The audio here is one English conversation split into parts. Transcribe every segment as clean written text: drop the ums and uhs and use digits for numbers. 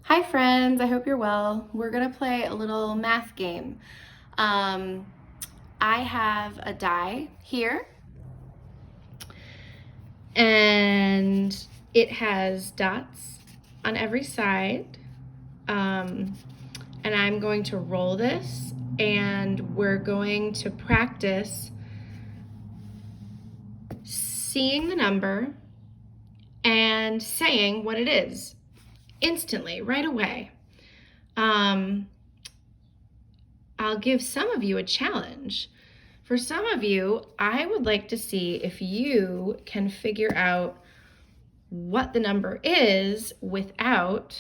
Hi friends, I hope you're well. We're gonna play a little math game. I have a die here and it has dots on every side. And I'm going to roll this and we're going to practice seeing the number and saying what it is instantly, right away. I'll give some of you a challenge. For some of you, I would like to see if you can figure out what the number is without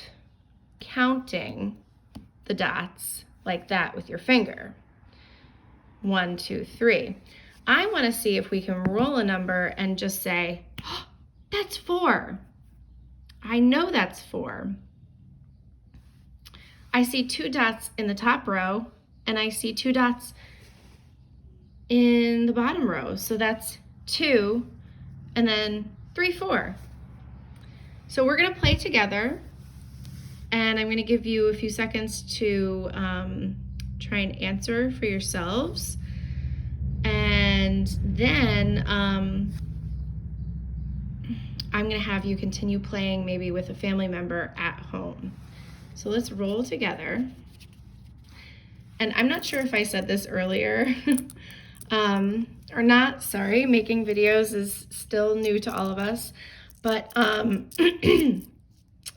counting the dots like that with your finger. 1, 2, 3. I want to see if we can roll a number and just say, oh, that's 4. I know that's 4. I see 2 dots in the top row and I see 2 dots in the bottom row. So that's 2 and then 3, 4. So we're gonna play together and I'm gonna give you a few seconds to try and answer for yourselves. And then I'm gonna have you continue playing maybe with a family member at home. So let's roll together. And I'm not sure if I said this earlier or not, sorry, making videos is still new to all of us. But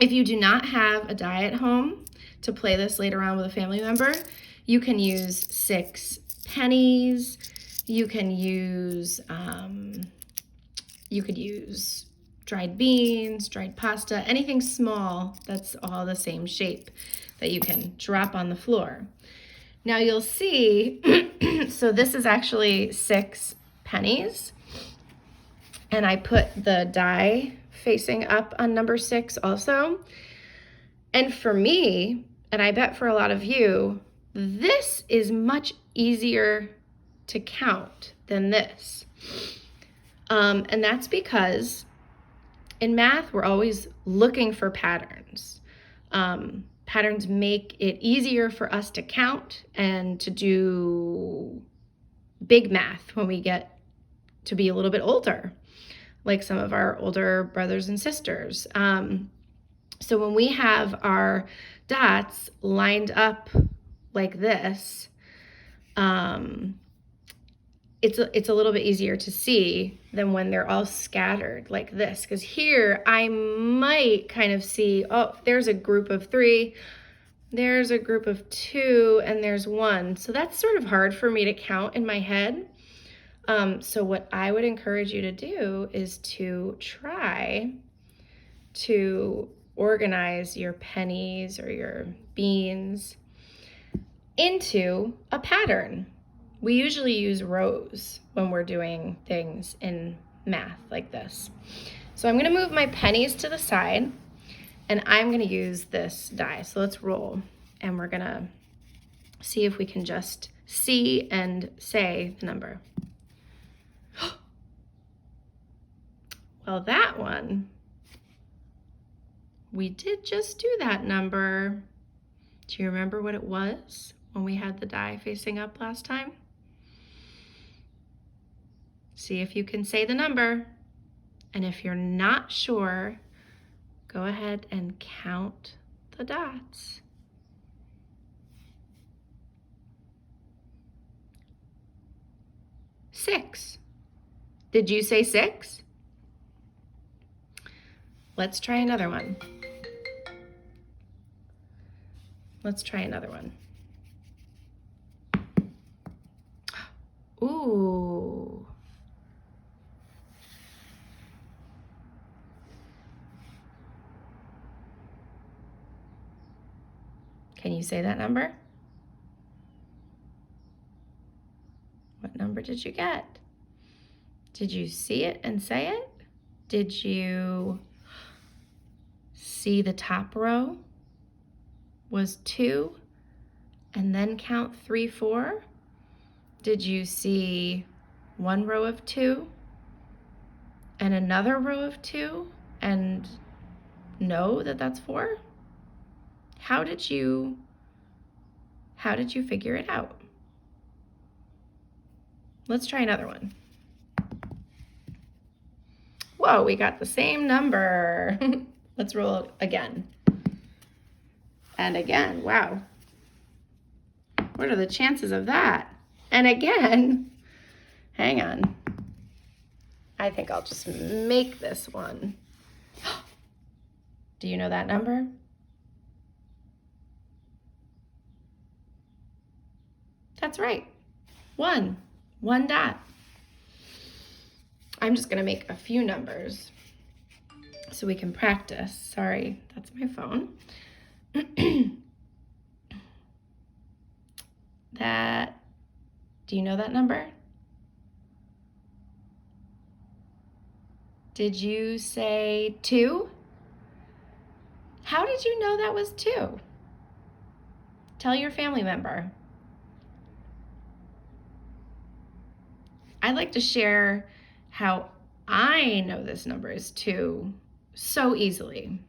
if you do not have a die at home to play this later on with a family member, you can use 6 pennies. You can use, you could use dried beans, dried pasta, anything small that's all the same shape that you can drop on the floor. Now you'll see, so this is actually 6 pennies, and I put the die facing up on number 6 also. And for me, and I bet for a lot of you, this is much easier to count than this. And that's because in math, we're always looking for patterns. Patterns make it easier for us to count and to do big math when we get to be a little bit older, like some of our older brothers and sisters. So when we have our dots lined up like this, it's a little bit easier to see than when they're all scattered like this. Because here I might kind of see, oh, there's a group of 3, there's a group of 2, and there's 1. So that's sort of hard for me to count in my head. So what I would encourage you to do is to try to organize your pennies or your beans into a pattern. We usually use rows when we're doing things in math like this. So I'm going to move my pennies to the side and I'm going to use this die. So let's roll and we're going to see if we can just see and say the number. Well, that one, we did just do that number. Do you remember what it was when we had the die facing up last time? See if you can say the number. And if you're not sure, go ahead and count the dots. 6. Did you say 6? Let's try another one. Let's try another one. Ooh. Can you say that number? What number did you get? Did you see it and say it? Did you see the top row was 2 and then count 3, 4? Did you see one row of 2 and another row of 2 and know that that's 4? How did you figure it out? Let's try another one. Whoa, we got the same number. Let's roll again. And again, wow. What are the chances of that? And again, hang on. I think I'll just make this one. Do you know that number? That's right. 1. 1 dot. I'm just going to make a few numbers so we can practice. Sorry, that's my phone. Do you know that number? Did you say 2? How did you know that was 2? Tell your family member. I'd like to share how I know this number is 2 so easily,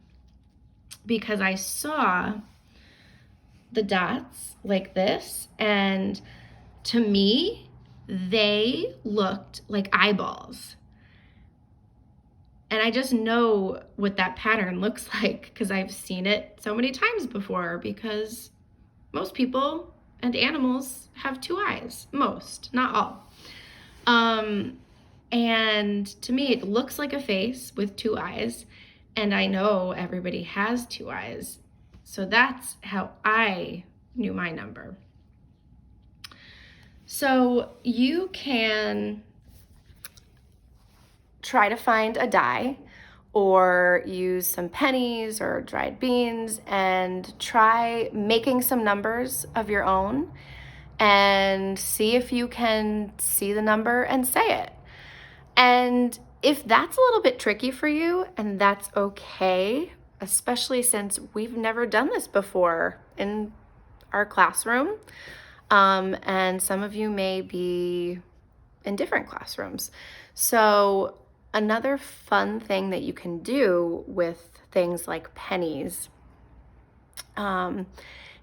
because I saw the dots like this, and to me, they looked like eyeballs. And I just know what that pattern looks like because I've seen it so many times before, because most people and animals have 2 eyes. Most, not all. And to me, it looks like a face with 2 eyes, and I know everybody has 2 eyes. So that's how I knew my number. So you can try to find a die or use some pennies or dried beans and try making some numbers of your own and see if you can see the number and say it. And if that's a little bit tricky for you, and that's okay, especially since we've never done this before in our classroom, and some of you may be in different classrooms. So another fun thing that you can do with things like pennies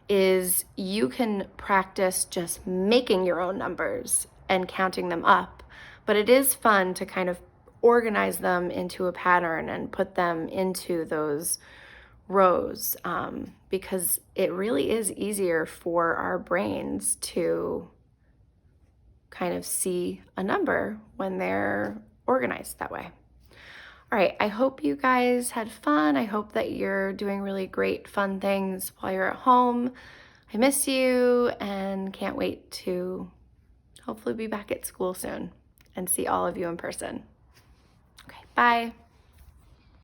is you can practice just making your own numbers and counting them up. But it is fun to kind of organize them into a pattern and put them into those rows, because it really is easier for our brains to kind of see a number when they're organized that way. All right, I hope you guys had fun. I hope that you're doing really great, fun things while you're at home. I miss you and can't wait to hopefully be back at school soon and see all of you in person. Okay, bye.